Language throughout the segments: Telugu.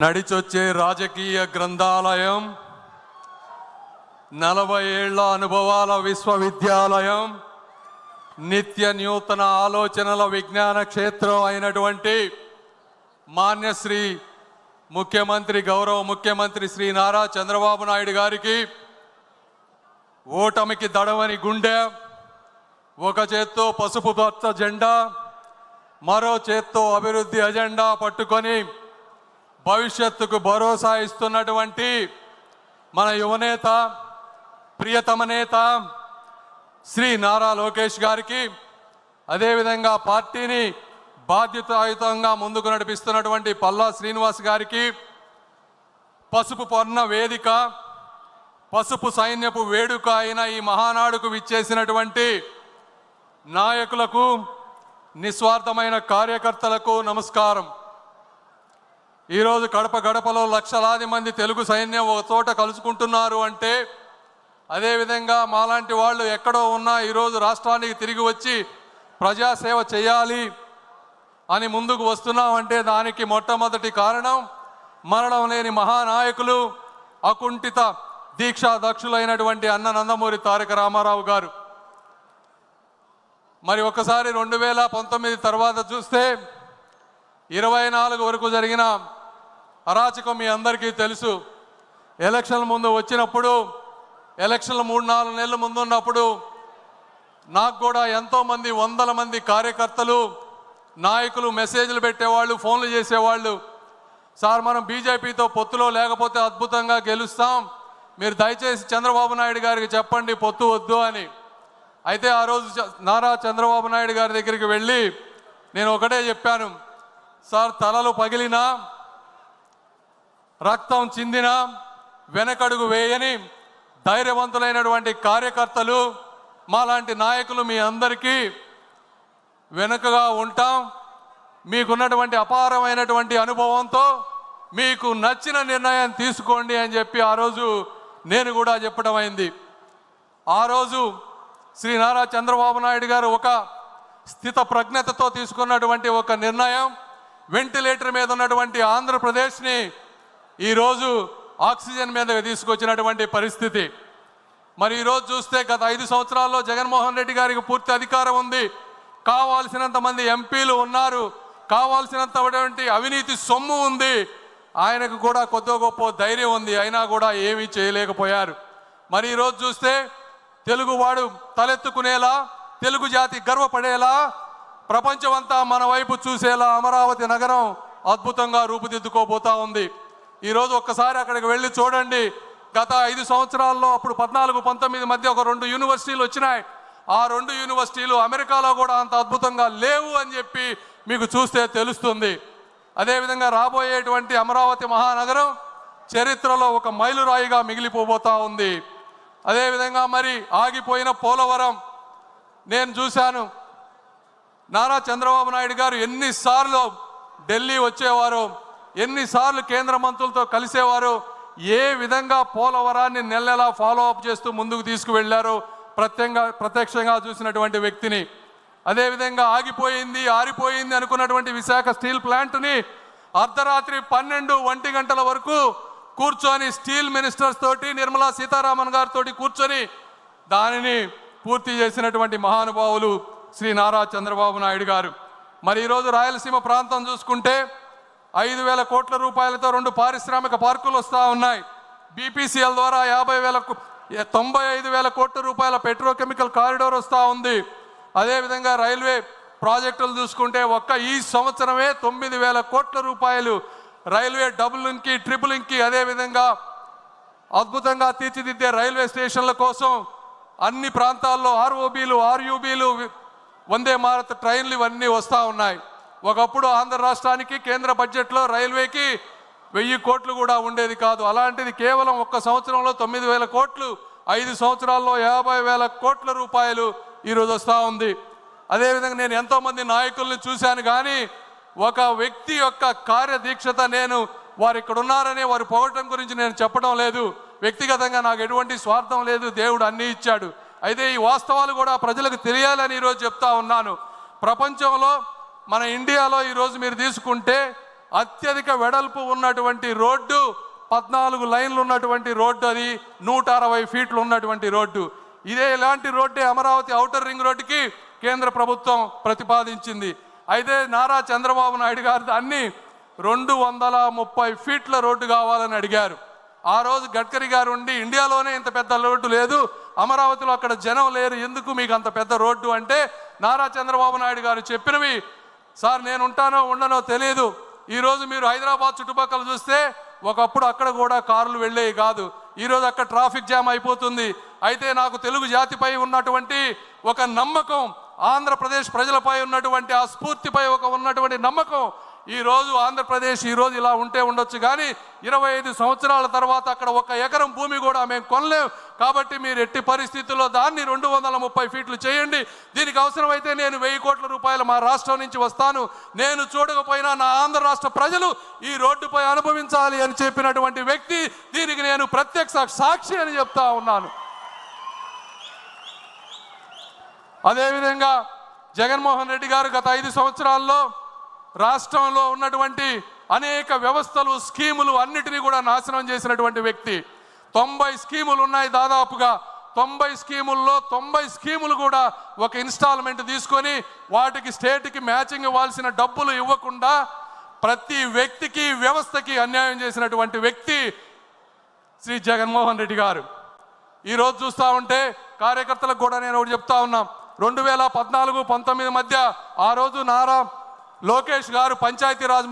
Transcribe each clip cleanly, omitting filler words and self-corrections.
నడిచొచ్చే రాజకీయ గ్రంథాలయం, 40 ఏళ్ల అనుభవాల విశ్వవిద్యాలయం, నిత్య నూతన ఆలోచనల విజ్ఞాన క్షేత్రం అయినటువంటి మాన్యశ్రీ ముఖ్యమంత్రి గౌరవ ముఖ్యమంత్రి శ్రీ నారా చంద్రబాబు నాయుడు గారికి ఓటమికి దడవని గుండె, ఒక చేత్తో పసుపు పచ్చ జెండా, మరో చేత్తో అభివృద్ధి అజెండా పట్టుకొని భవిష్యత్తుకు భరోసా ఇస్తున్నటువంటి మన యువనేత, ప్రియతమ నేత శ్రీ నారా లోకేష్ గారికి, అదేవిధంగా పార్టీని బాధ్యతాయుతంగా ముందుకు నడిపిస్తున్నటువంటి పల్లా శ్రీనివాస్ గారికి, పసుపు పొన్న వేదిక, పసుపు సైన్యపు వేడుక అయిన ఈ మహానాడుకు విచ్చేసినటువంటి నాయకులకు, నిస్వార్థమైన కార్యకర్తలకు నమస్కారం. ఈరోజు కడప గడపలో లక్షలాది మంది తెలుగు సైన్యం ఒక చోట కలుసుకుంటున్నారు అంటే, అదేవిధంగా మాలాంటి వాళ్ళు ఎక్కడో ఉన్నా ఈరోజు రాష్ట్రానికి తిరిగి వచ్చి ప్రజాసేవ చేయాలి అని ముందుకు వస్తున్నామంటే దానికి మొట్టమొదటి కారణం మరణం లేని మహానాయకులు, అకుంఠిత దీక్షా దక్షులైనటువంటి అన్న నందమూరి తారక రామారావు గారు. మరి ఒకసారి 2019 తర్వాత చూస్తే 24 వరకు జరిగిన అరాచకం మీ అందరికీ తెలుసు. ఎలక్షన్ల ముందు వచ్చినప్పుడు, ఎలక్షన్లు 3-4 నెలల ముందు ఉన్నప్పుడు నాకు కూడా ఎంతోమంది, వందల మంది కార్యకర్తలు, నాయకులు మెసేజ్లు పెట్టేవాళ్ళు, ఫోన్లు చేసేవాళ్ళు. సార్, మనం బీజేపీతో పొత్తులో లేకపోతే అద్భుతంగా గెలుస్తాం, మీరు దయచేసి చంద్రబాబు నాయుడు గారికి చెప్పండి పొత్తు వద్దు అని. అయితే ఆ రోజు నారా చంద్రబాబు నాయుడు గారి దగ్గరికి వెళ్ళి నేను ఒకటే చెప్పాను, సార్, తలలు పగిలినా, రక్తం చిందినా వెనకడుగు వేయని ధైర్యవంతులైనటువంటి కార్యకర్తలు, మాలాంటి నాయకులు మీ అందరికీ వెనుకగా ఉంటాం. మీకున్నటువంటి అపారమైనటువంటి అనుభవంతో మీకు నచ్చిన నిర్ణయం తీసుకోండి అని చెప్పి ఆ రోజు నేను కూడా చెప్పడం అయింది. ఆ రోజు శ్రీ నారా చంద్రబాబు నాయుడు గారు ఒక స్థిత ప్రజ్ఞతతో తీసుకున్నటువంటి ఒక నిర్ణయం, వెంటిలేటర్ మీద ఉన్నటువంటి ఆంధ్రప్రదేశ్ని ఈరోజు ఆక్సిజన్ మీద తీసుకొచ్చినటువంటి పరిస్థితి. మరి ఈరోజు చూస్తే గత 5 సంవత్సరాల్లో జగన్మోహన్ రెడ్డి గారికి పూర్తి అధికారం ఉంది, కావాల్సినంత మంది ఎంపీలు ఉన్నారు, కావాల్సినంతటువంటి అవినీతి సొమ్ము ఉంది, ఆయనకు కూడా కొద్దో గొప్ప ధైర్యం ఉంది, అయినా కూడా ఏమీ చేయలేకపోయారు. మరి ఈరోజు చూస్తే తెలుగువాడు తలెత్తుకునేలా, తెలుగు జాతి గర్వపడేలా, ప్రపంచమంతా మన వైపు చూసేలా అమరావతి నగరం అద్భుతంగా రూపుదిద్దుకోబోతా ఉంది. ఈరోజు ఒక్కసారి అక్కడికి వెళ్ళి చూడండి. గత 5 సంవత్సరాల్లో అప్పుడు 14-19 మధ్య ఒక 2 యూనివర్సిటీలు వచ్చినాయి. ఆ 2 యూనివర్సిటీలు అమెరికాలో కూడా అంత అద్భుతంగా లేవు అని చెప్పి మీకు చూస్తే తెలుస్తుంది. అదేవిధంగా రాబోయేటువంటి అమరావతి మహానగరం చరిత్రలో ఒక మైలురాయిగా మిగిలిపోబోతా ఉంది. అదేవిధంగా మరి ఆగిపోయిన పోలవరం నేను చూశాను. నారా చంద్రబాబు నాయుడు గారు ఎన్నిసార్లు ఢిల్లీ వచ్చేవారు, ఎన్నిసార్లు కేంద్ర మంత్రులతో కలిసేవారు, ఏ విధంగా పోలవరాన్ని నెలలా ఫాలో అప్ చేస్తూ ముందుకు తీసుకువెళ్లారో ప్రత్యక్షంగా చూసినటువంటి వ్యక్తిని. అదేవిధంగా ఆగిపోయింది, ఆరిపోయింది అనుకున్నటువంటి విశాఖ స్టీల్ ప్లాంట్ని అర్ధరాత్రి 12-1 గంటల వరకు కూర్చొని స్టీల్ మినిస్టర్స్ తోటి, నిర్మలా సీతారామన్ గారితో కూర్చొని దానిని పూర్తి చేసినటువంటి మహానుభావులు శ్రీ నారా చంద్రబాబు నాయుడు గారు. మరి ఈరోజు రాయలసీమ ప్రాంతం చూసుకుంటే 5,000 కోట్ల రూపాయలతో 2 పారిశ్రామిక పార్కులు వస్తూ ఉన్నాయి. బీపీసీఎల్ ద్వారా 95,000 కోట్ల రూపాయల పెట్రోకెమికల్ కారిడోర్ వస్తూ ఉంది. అదేవిధంగా రైల్వే ప్రాజెక్టులు చూసుకుంటే ఈ సంవత్సరమే 9,000 కోట్ల రూపాయలు రైల్వే డబుల్కి, ట్రిపుల్కి, అదేవిధంగా అద్భుతంగా తీర్చిదిద్దే రైల్వే స్టేషన్ల కోసం అన్ని ప్రాంతాల్లో ఆర్ఓబీలు, ఆర్యూబీలు, వందే భారత్ ట్రైన్లు ఇవన్నీ వస్తూ ఉన్నాయి. ఒకప్పుడు ఆంధ్ర రాష్ట్రానికి కేంద్ర బడ్జెట్లో రైల్వేకి 1000 కోట్లు కూడా ఉండేది కాదు. అలాంటిది కేవలం 1 సంవత్సరంలో 9,000 కోట్లు, 5 సంవత్సరాల్లో 50,000 కోట్ల రూపాయలు ఈరోజు వస్తూ ఉంది. అదేవిధంగా నేను ఎంతోమంది నాయకుల్ని చూశాను, కానీ ఒక వ్యక్తి యొక్క కార్యదీక్షత, నేను వారు ఇక్కడ ఉన్నారనే వారు పొగటం గురించి నేను చెప్పడం లేదు. వ్యక్తిగతంగా నాకు ఎటువంటి స్వార్థం లేదు, దేవుడు అన్నీ ఇచ్చాడు. అయితే ఈ వాస్తవాలు కూడా ప్రజలకు తెలియాలని ఈరోజు చెప్తా ఉన్నాను. ప్రపంచంలో మన ఇండియాలో ఈరోజు మీరు తీసుకుంటే అత్యధిక వెడల్పు ఉన్నటువంటి రోడ్డు, 14 లైన్లు ఉన్నటువంటి రోడ్డు, అది 160 ఫీట్లు ఉన్నటువంటి రోడ్డు. ఇలాంటి రోడ్డే అమరావతి ఔటర్ రింగ్ రోడ్డుకి కేంద్ర ప్రభుత్వం ప్రతిపాదించింది. అయితే నారా చంద్రబాబు నాయుడు గారు దాన్ని 230 ఫీట్ల రోడ్డు కావాలని అడిగారు. ఆ రోజు గడ్కరీ గారు ఉండి, ఇండియాలోనే ఇంత పెద్ద రోడ్డు లేదు, అమరావతిలో అక్కడ జనం లేరు, ఎందుకు మీకు అంత పెద్ద రోడ్డు అంటే, నారా చంద్రబాబు నాయుడు గారు చెప్పినవి, సార్ నేను ఉంటానో ఉండనో తెలియదు, ఈరోజు మీరు హైదరాబాద్ చుట్టుపక్కల చూస్తే ఒకప్పుడు అక్కడ కూడా కార్లు వెళ్ళేవి కాదు, ఈరోజు అక్కడ ట్రాఫిక్ జామ్ అయిపోతుంది. అయితే నాకు తెలుగు జాతిపై ఉన్నటువంటి ఒక నమ్మకం, ఆంధ్రప్రదేశ్ ప్రజలపై ఉన్నటువంటి ఆ స్ఫూర్తిపై ఉన్నటువంటి నమ్మకం, ఈరోజు ఆంధ్రప్రదేశ్ ఈరోజు ఇలా ఉంటే ఉండొచ్చు, కానీ 25 సంవత్సరాల తర్వాత అక్కడ 1 ఎకరం భూమి కూడా మేము కొనలేం. కాబట్టి మీరు ఎట్టి పరిస్థితుల్లో దాన్ని 230 ఫీట్లు చేయండి. దీనికి అవసరమైతే నేను 1000 కోట్ల రూపాయలు మా రాష్ట్రం నుంచి వస్తాను, నేను చూడకపోయినా నా ఆంధ్ర రాష్ట్ర ప్రజలు ఈ రోడ్డుపై అనుభవించాలి అని చెప్పినటువంటి వ్యక్తి, దీనికి నేను ప్రత్యక్ష సాక్షి అని చెప్తా ఉన్నాను. అదేవిధంగా జగన్మోహన్ రెడ్డి గారు గత 5 సంవత్సరాల్లో రాష్ట్రంలో ఉన్నటువంటి అనేక వ్యవస్థలు, స్కీములు అన్నిటినీ కూడా నాశనం చేసినటువంటి వ్యక్తి. 90 స్కీములు ఉన్నాయి, దాదాపుగా 90 స్కీముల్లో 90 స్కీములు కూడా ఒక ఇన్స్టాల్మెంట్ తీసుకొని వాటికి స్టేట్కి మ్యాచింగ్ ఇవ్వాల్సిన డబ్బులు ఇవ్వకుండా ప్రతి వ్యక్తికి, వ్యవస్థకి అన్యాయం చేసినటువంటి వ్యక్తి శ్రీ జగన్మోహన్ రెడ్డి గారు. ఈరోజు చూస్తూ ఉంటే కార్యకర్తలకు కూడా నేను ఒకటి చెప్తా ఉన్నాం, 2014-19 మధ్య ఆ రోజు నారా లోకేష్ గారు పంచాయతీరాజ్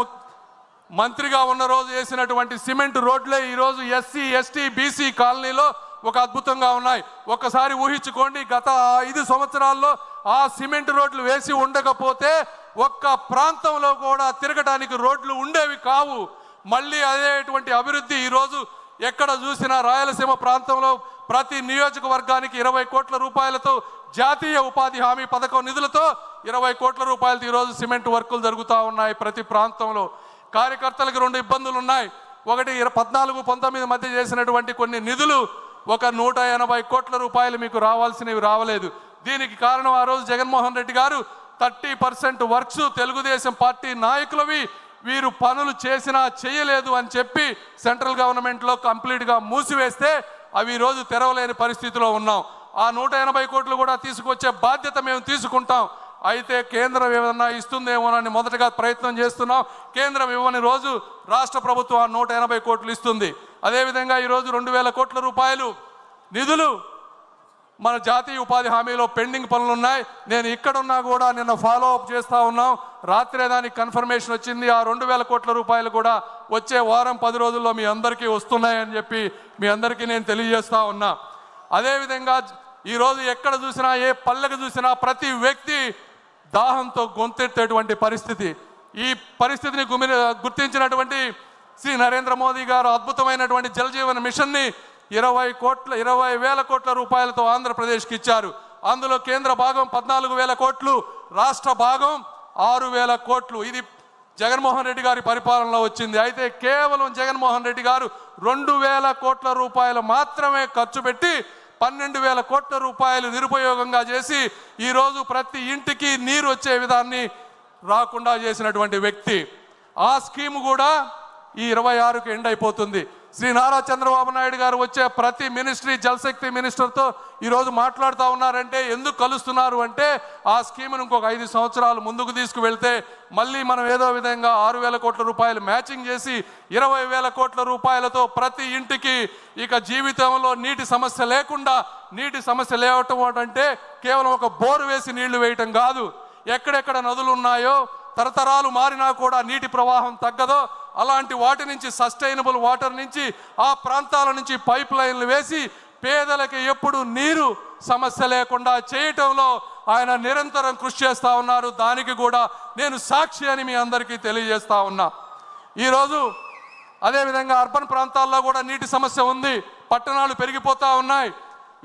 మంత్రిగా ఉన్న రోజు వేసినటువంటి సిమెంట్ రోడ్లే ఈరోజు ఎస్సీ, ఎస్టీ, బీసీ కాలనీలో ఒక అద్భుతంగా ఉన్నాయి. ఒక్కసారి ఊహించుకోండి, గత 5 సంవత్సరాల్లో ఆ సిమెంట్ రోడ్లు వేసి ఉండకపోతే ఒక్క ప్రాంతంలో కూడా తిరగడానికి రోడ్లు ఉండేవి కావు. మళ్ళీ అదేటువంటి అభివృద్ధి ఈరోజు ఎక్కడ చూసినా రాయలసీమ ప్రాంతంలో ప్రతి నియోజకవర్గానికి 20 కోట్ల రూపాయలతో జాతీయ ఉపాధి హామీ పథకం నిధులతో 20 కోట్ల రూపాయలతో ఈరోజు సిమెంట్ వర్కులు జరుగుతూ ఉన్నాయి ప్రతి ప్రాంతంలో. కార్యకర్తలకు 2 ఇబ్బందులు ఉన్నాయి. ఒకటి 14-19 మధ్య చేసినటువంటి కొన్ని నిధులు ఒక 180 కోట్ల రూపాయలు మీకు రావాల్సినవి రావలేదు. దీనికి కారణం ఆ రోజు జగన్మోహన్ రెడ్డి గారు 30% వర్క్స్ తెలుగుదేశం పార్టీ నాయకులవి వీరు పనులు చేసినా చేయలేదు అని చెప్పి సెంట్రల్ గవర్నమెంట్లో కంప్లీట్గా మూసివేస్తే అవి ఈరోజు తెరవలేని పరిస్థితిలో ఉన్నాం. ఆ 180 కోట్లు కూడా తీసుకొచ్చే బాధ్యత మేము తీసుకుంటాం. అయితే కేంద్రం ఏమన్నా ఇస్తుందేమోనని మొదటగా ప్రయత్నం చేస్తున్నాం. కేంద్రం ఇవ్వని రోజు రాష్ట్ర ప్రభుత్వం ఆ 180 కోట్లు ఇస్తుంది. అదేవిధంగా ఈరోజు 2000 కోట్ల రూపాయలు నిధులు మన జాతీయ ఉపాధి హామీలో పెండింగ్ పనులు ఉన్నాయి. నేను ఇక్కడున్నా కూడా నిన్న ఫాలో అప్ చేస్తూ ఉన్నాం. రాత్రే దానికి కన్ఫర్మేషన్ వచ్చింది. ఆ 2000 కోట్ల రూపాయలు కూడా వచ్చే వారం 10 రోజుల్లో మీ అందరికీ వస్తున్నాయని చెప్పి మీ అందరికీ నేను తెలియజేస్తూ ఉన్నా. అదేవిధంగా ఈరోజు ఎక్కడ చూసినా, ఏ పల్లెకు చూసినా ప్రతి వ్యక్తి దాహంతో గొంతెత్తేటువంటి పరిస్థితి. ఈ పరిస్థితిని గుర్తించినటువంటి శ్రీ నరేంద్ర మోదీ గారు అద్భుతమైనటువంటి జల్ జీవన్ మిషన్ని 20,000 కోట్ల రూపాయలతో ఆంధ్రప్రదేశ్కి ఇచ్చారు. అందులో కేంద్ర భాగం 14,000 కోట్లు, రాష్ట్ర భాగం 6,000 కోట్లు. ఇది జగన్మోహన్ రెడ్డి గారి పరిపాలనలో వచ్చింది. అయితే కేవలం జగన్మోహన్ రెడ్డి గారు 2,000 కోట్ల రూపాయలు మాత్రమే ఖర్చు పెట్టి 12,000 కోట్ల రూపాయలు నిరుపయోగంగా చేసి ఈరోజు ప్రతి ఇంటికి నీరు వచ్చే విధాన్ని రాకుండా చేసినటువంటి వ్యక్తి. ఆ స్కీమ్ కూడా ఈ 26కి ఎండ్ అయిపోతుంది. శ్రీ నారా చంద్రబాబు నాయుడు గారు వచ్చే ప్రతి మినిస్ట్రీ, జలశక్తి మినిస్టర్తో ఈరోజు మాట్లాడుతూ ఉన్నారంటే ఎందుకు కలుస్తున్నారు అంటే, ఆ స్కీమ్ను ఇంకొక 5 సంవత్సరాలు ముందుకు తీసుకువెళ్తే మళ్ళీ మనం ఏదో విధంగా 6,000 కోట్ల రూపాయలు మ్యాచింగ్ చేసి 20,000 కోట్ల రూపాయలతో ప్రతి ఇంటికి ఇక జీవితంలో నీటి సమస్య లేకుండా, నీటి సమస్య లేవటం అంటే కేవలం ఒక బోరు వేసి నీళ్లు వేయటం కాదు. ఎక్కడెక్కడ నదులు ఉన్నాయో, తరతరాలు మారినా కూడా నీటి ప్రవాహం తగ్గదో అలాంటి వాటి నుంచి, సస్టైనబుల్ వాటర్ నుంచి, ఆ ప్రాంతాల నుంచి పైప్ లైన్లు వేసి పేదలకి ఎప్పుడు నీరు సమస్య లేకుండా చేయటంలో ఆయన నిరంతరం కృషి చేస్తూ ఉన్నారు. దానికి కూడా నేను సాక్షి అని మీ అందరికీ తెలియజేస్తా ఉన్నా. ఈరోజు అదేవిధంగా అర్బన్ ప్రాంతాల్లో కూడా నీటి సమస్య ఉంది, పట్టణాలు పెరిగిపోతూ ఉన్నాయి.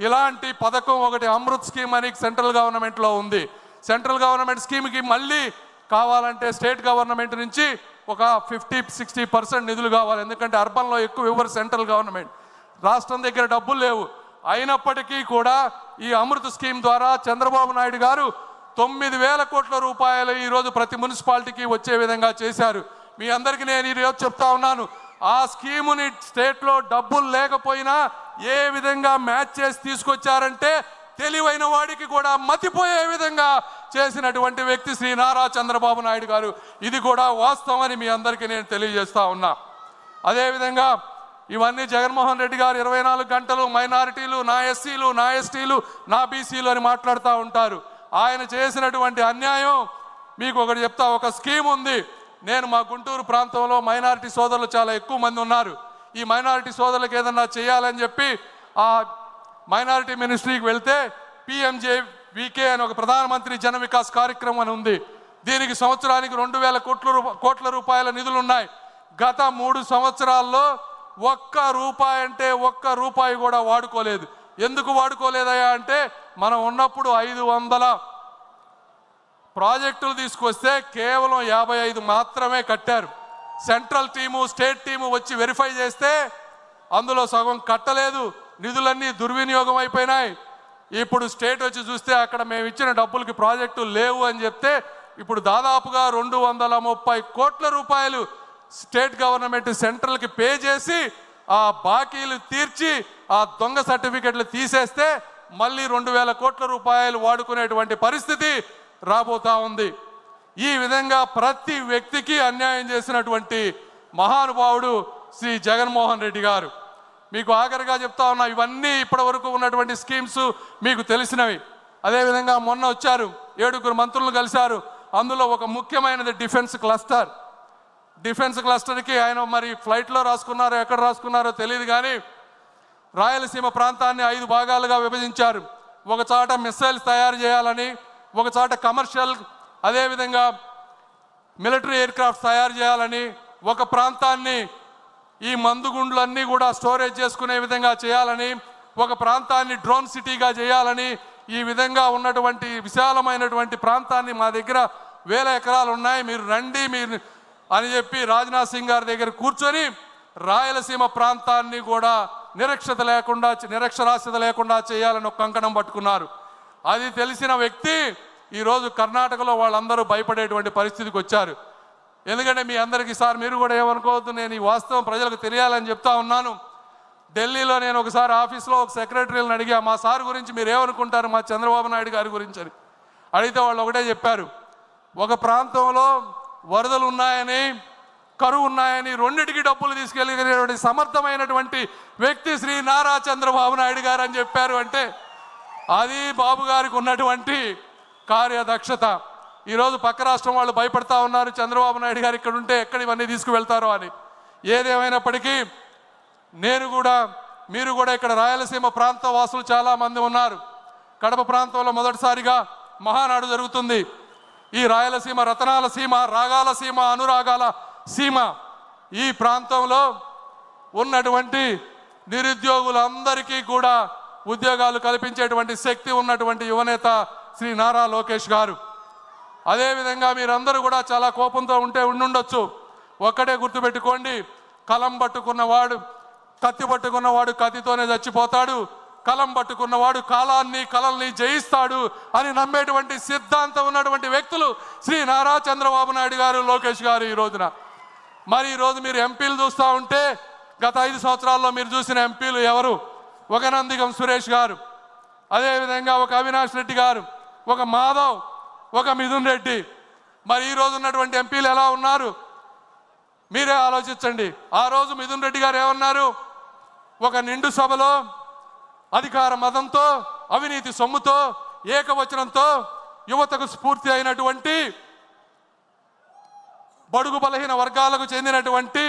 ఇలాంటి పథకం ఒకటి అమృత్ స్కీమ్ అని సెంట్రల్ గవర్నమెంట్లో ఉంది. సెంట్రల్ గవర్నమెంట్ స్కీమ్కి మళ్ళీ కావాలంటే స్టేట్ గవర్నమెంట్ నుంచి ఒక 50-60% నిధులు కావాలి. ఎందుకంటే అర్బన్లో ఎక్కువ ఇవ్వరు సెంట్రల్ గవర్నమెంట్, రాష్ట్రం దగ్గర డబ్బులు లేవు. అయినప్పటికీ కూడా ఈ అమృత్ స్కీమ్ ద్వారా చంద్రబాబు నాయుడు గారు 9,000 కోట్ల రూపాయలు ఈరోజు ప్రతి మున్సిపాలిటీకి వచ్చే విధంగా చేశారు. మీ అందరికీ నేను ఈరోజు చెప్తా ఉన్నాను, ఆ స్కీముని స్టేట్లో డబ్బులు లేకపోయినా ఏ విధంగా మ్యాచ్ చేసి తీసుకొచ్చారంటే తెలివైన వాడికి కూడా మతిపోయే విధంగా చేసినటువంటి వ్యక్తి శ్రీ నారా చంద్రబాబు నాయుడు గారు. ఇది కూడా వాస్తవం అని మీ అందరికీ నేను తెలియజేస్తా ఉన్నా. అదేవిధంగా ఇవన్నీ జగన్మోహన్ రెడ్డి గారు 24 గంటలు మైనారిటీలు, నా ఎస్సీలు, నా ఎస్టీలు, నా బీసీలు అని మాట్లాడుతూ ఉంటారు. ఆయన చేసినటువంటి అన్యాయం మీకు ఒకటి చెప్తా. ఒక స్కీమ్ ఉంది. నేను మా గుంటూరు ప్రాంతంలో మైనారిటీ సోదరులు చాలా ఎక్కువ మంది ఉన్నారు. ఈ మైనారిటీ సోదరులకు ఏదన్నా చేయాలని చెప్పి ఆ మైనారిటీ మినిస్ట్రీకి వెళ్తే PMJVK అని ఒక ప్రధానమంత్రి జన వికాస్ కార్యక్రమం అని ఉంది. దీనికి సంవత్సరానికి 2000 కోట్ల రూపాయల నిధులు ఉన్నాయి. గత 3 సంవత్సరాల్లో ఒక్క రూపాయి కూడా వాడుకోలేదు. ఎందుకు వాడుకోలేదయా అంటే మనం ఉన్నప్పుడు 500 ప్రాజెక్టులు తీసుకొస్తే కేవలం 55 మాత్రమే కట్టారు. సెంట్రల్ టీము, స్టేట్ టీము వచ్చి వెరిఫై చేస్తే అందులో సగం కట్టలేదు. నిధులన్నీ దుర్వినియోగం అయిపోయినాయి. ఇప్పుడు స్టేట్ వచ్చి చూస్తే అక్కడ మేము ఇచ్చిన డబ్బులకి ప్రాజెక్టులు లేవు అని చెప్తే ఇప్పుడు దాదాపుగా 230 కోట్ల రూపాయలు స్టేట్ గవర్నమెంట్ సెంట్రల్కి పే చేసి ఆ బాకీలు తీర్చి ఆ దొంగ సర్టిఫికెట్లు తీసేస్తే మళ్ళీ 2000 కోట్ల రూపాయలు వాడుకునేటువంటి పరిస్థితి రాబోతా ఉంది. ఈ విధంగా ప్రతి వ్యక్తికి అన్యాయం చేసినటువంటి మహానుభావుడు శ్రీ జగన్మోహన్ రెడ్డి గారు. మీకు ఆఖరిగా చెప్తా ఉన్నా, ఇవన్నీ ఇప్పటి వరకు ఉన్నటువంటి స్కీమ్స్ మీకు తెలిసినవి. అదేవిధంగా మొన్న వచ్చారు 7 మంత్రులు కలిశారు. అందులో ఒక ముఖ్యమైనది డిఫెన్స్ క్లస్టర్. డిఫెన్స్ క్లస్టర్కి ఆయన మరి ఫ్లైట్లో రాసుకున్నారో ఎక్కడ రాసుకున్నారో తెలియదు, కానీ రాయలసీమ ప్రాంతాన్ని 5 భాగాలుగా విభజించారు. ఒక చోట మిస్సైల్స్ తయారు చేయాలని, ఒక చోట కమర్షియల్ అదేవిధంగా మిలిటరీ ఎయిర్క్రాఫ్ట్స్ తయారు చేయాలని, ఒక ప్రాంతాన్ని ఈ మందుగుండ్లన్నీ కూడా స్టోరేజ్ చేసుకునే విధంగా చేయాలని, ఒక ప్రాంతాన్ని డ్రోన్ సిటీగా చేయాలని, ఈ విధంగా ఉన్నటువంటి విశాలమైనటువంటి ప్రాంతాన్ని మా దగ్గర 1000 ఎకరాలు ఉన్నాయి, మీరు రండి మీరు అని చెప్పి రాజ్నాథ్ సింగ్ గారి దగ్గర కూర్చొని రాయలసీమ ప్రాంతాన్ని కూడా నిరక్షరాస్యత లేకుండా చేయాలని ఒక కంకణం పట్టుకున్నారు. అది తెలిసిన వ్యక్తి ఈరోజు కర్ణాటకలో వాళ్ళందరూ భయపడేటువంటి పరిస్థితికి వచ్చారు. ఎందుకంటే మీ అందరికీ సార్ మీరు కూడా ఏమనుకోవద్దు, నేను ఈ వాస్తవం ప్రజలకు తెలియాలని చెప్తా ఉన్నాను. ఢిల్లీలో నేను ఒకసారి ఆఫీస్లో ఒక సెక్రటరీని అడిగా, మా సార్ గురించి మీరు ఏమనుకుంటారు మా చంద్రబాబు నాయుడు గారి గురించి అని అడిగితే వాళ్ళు ఒకటే చెప్పారు, ఒక ప్రాంతంలో వరదలు ఉన్నాయని, కరువు ఉన్నాయని రెండిటికి డబ్బులు తీసుకెళ్ళగలిగినటువంటి సమర్థమైనటువంటి వ్యక్తి శ్రీ నారా చంద్రబాబు నాయుడు గారు అని చెప్పారు. అంటే అది బాబు గారికి ఉన్నటువంటి కార్యదక్షత. ఈరోజు పక్క రాష్ట్రం వాళ్ళు భయపడతా ఉన్నారు, చంద్రబాబు నాయుడు గారు ఇక్కడ ఉంటే ఎక్కడ ఇవన్నీ తీసుకువెళ్తారో అని. ఏదేమైనప్పటికీ నేను కూడా మీరు కూడా ఇక్కడ రాయలసీమ ప్రాంత వాసులు చాలామంది ఉన్నారు. కడప ప్రాంతంలో మొదటిసారిగా మహానాడు జరుగుతుంది. ఈ రాయలసీమ రతనాల సీమ, రాగాల సీమ, అనురాగాల సీమ. ఈ ప్రాంతంలో ఉన్నటువంటి నిరుద్యోగులందరికీ కూడా ఉద్యోగాలు కల్పించేటువంటి శక్తి ఉన్నటువంటి యువనేత శ్రీ నారా లోకేష్ గారు. అదేవిధంగా మీరందరూ కూడా చాలా కోపంతో ఉండుండొచ్చు. ఒక్కటే గుర్తుపెట్టుకోండి, కలం పట్టుకున్నవాడు కత్తి పట్టుకున్నవాడు కత్తితోనే చచ్చిపోతాడు, కలం పట్టుకున్నవాడు కలల్ని జయిస్తాడు అని నమ్మేటువంటి సిద్ధాంతం ఉన్నటువంటి వ్యక్తులు శ్రీ నారా చంద్రబాబు నాయుడు గారు, లోకేష్ గారు. ఈ రోజున మరి ఈరోజు మీరు ఎంపీలు చూస్తూ ఉంటే గత 5 సంవత్సరాల్లో మీరు చూసిన ఎంపీలు ఎవరు? ఒక నందిగం సురేష్ గారు, అదేవిధంగా ఒక అవినాష్ రెడ్డి గారు, ఒక మాధవ్, ఒక మిథున్ రెడ్డి. మరి ఈ రోజు ఉన్నటువంటి ఎంపీలు ఎలా ఉన్నారు మీరే ఆలోచించండి. ఆ రోజు మిథున్ రెడ్డి గారు ఏమన్నారు? ఒక నిండు సభలో అధికార మదంతో, అవినీతి సొమ్ముతో, ఏకవచనంతో యువతకు స్ఫూర్తి అయినటువంటి బడుగు బలహీన వర్గాలకు చెందినటువంటి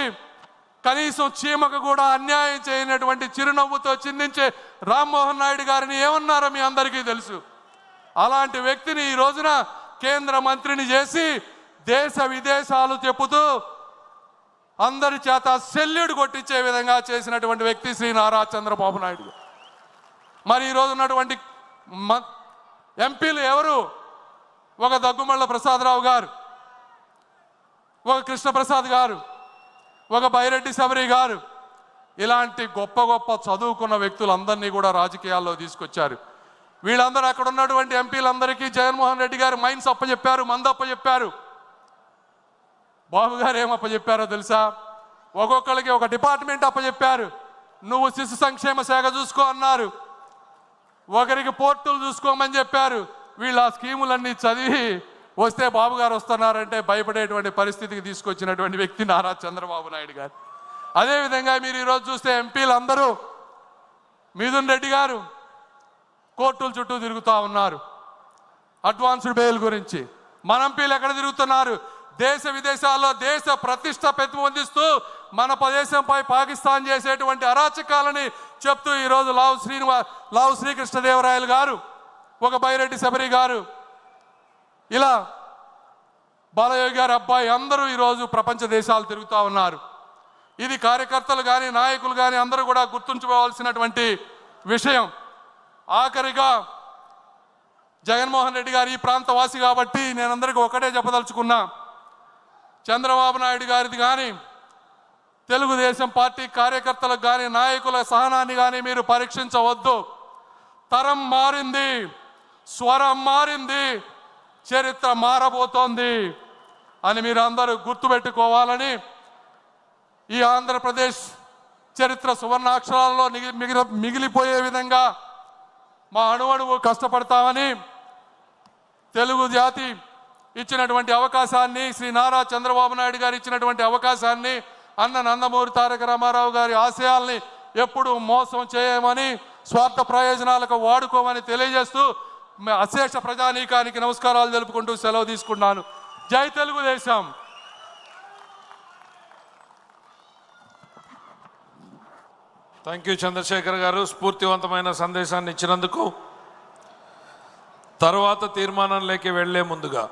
కనీసం చీమకు కూడా అన్యాయం చేయనటువంటి చిరునవ్వుతో చిందించే రామ్మోహన్ నాయుడు గారిని ఏమన్నారో మీ అందరికీ తెలుసు. అలాంటి వ్యక్తిని ఈ రోజున కేంద్ర మంత్రిని చేసి దేశ విదేశాలు చెప్పుతూ అందరి చేత సెల్యూడ్ కొట్టించే విధంగా చేసినటువంటి వ్యక్తి శ్రీ నారా చంద్రబాబు నాయుడు. మరి ఈరోజు ఉన్నటువంటి ఎంపీలు ఎవరు? ఒక దగ్గుమళ్ళ ప్రసాదరావు గారు, ఒక కృష్ణప్రసాద్ గారు, ఒక బైరెడ్డి శబరి గారు. ఇలాంటి గొప్ప గొప్ప చదువుకున్న వ్యక్తులందరినీ కూడా రాజకీయాల్లో తీసుకొచ్చారు. వీళ్ళందరూ అక్కడ ఉన్నటువంటి ఎంపీలందరికీ జగన్మోహన్ రెడ్డి గారు మైన్స్ అప్పచెప్పారు, మందు అప్పచెప్పారు. బాబు గారు ఏం అప్పచెప్పారో తెలుసా? ఒక్కొక్కరికి ఒక డిపార్ట్మెంట్ అప్పచెప్పారు. నువ్వు శిశు సంక్షేమ శాఖ చూసుకో అన్నారు. ఒకరికి పోర్టులు చూసుకోమని చెప్పారు. వీళ్ళు ఆ స్కీములన్నీ చదివి వస్తే బాబు గారు వస్తున్నారంటే భయపడేటువంటి పరిస్థితికి తీసుకొచ్చినటువంటి వ్యక్తి నారా చంద్రబాబు నాయుడు గారు. అదేవిధంగా మీరు ఈరోజు చూస్తే ఎంపీలు అందరూ మిథున్ రెడ్డి గారు కోర్టుల చుట్టూ తిరుగుతూ ఉన్నారు అడ్వాన్స్డ్ బెయిల్ గురించి. మన ఎంపీలు ఎక్కడ తిరుగుతున్నారు? దేశ విదేశాల్లో దేశ ప్రతిష్ట పెంపొందిస్తూ మన ప్రదేశంపై పాకిస్తాన్ చేసేటువంటి అరాచకాలని చెప్తూ ఈరోజు లావు శ్రీకృష్ణదేవరాయలు గారు, ఒక బైరెడ్డి శబరి గారు, ఇలా బాలయోగి గారి అబ్బాయి అందరూ ఈరోజు ప్రపంచ దేశాలు తిరుగుతూ ఉన్నారు. ఇది కార్యకర్తలు కానీ నాయకులు కానీ అందరూ కూడా గుర్తుంచుకోవాల్సినటువంటి విషయం. ఆఖరిగా జగన్మోహన్ రెడ్డి గారు ఈ ప్రాంతవాసి కాబట్టి నేను అందరికీ ఒకటే చెప్పదలుచుకున్నా, చంద్రబాబు నాయుడు గారిది కానీ తెలుగుదేశం పార్టీ కార్యకర్తలకు కానీ నాయకుల సహనాన్ని కానీ మీరు పరీక్షించవద్దు. తరం మారింది, స్వరం మారింది, చరిత్ర మారబోతోంది అని మీరు అందరూ గుర్తుపెట్టుకోవాలని, ఈ ఆంధ్రప్రదేశ్ చరిత్ర సువర్ణాక్షరాలలో మిగిలిపోయే విధంగా మా అణువణువు కష్టపడతామని, తెలుగు జాతి ఇచ్చినటువంటి అవకాశాన్ని, శ్రీ నారా చంద్రబాబు నాయుడు గారు ఇచ్చినటువంటి అవకాశాన్ని, అన్న నందమూరి తారక రామారావు గారి ఆశయాల్ని ఎప్పుడు మోసం చేయమని, స్వార్థ ప్రయోజనాలకు వాడుకోమని తెలియజేస్తూ అశేష ప్రజానీకానికి నమస్కారాలు తెలుపుకుంటూ సెలవు తీసుకున్నాను. జై తెలుగుదేశం. థ్యాంక్ యూ చంద్రశేఖర్ గారు, స్ఫూర్తివంతమైన సందేశాన్ని ఇచ్చినందుకు. తర్వాత తీర్మానంలోకి వెళ్లే ముందుగా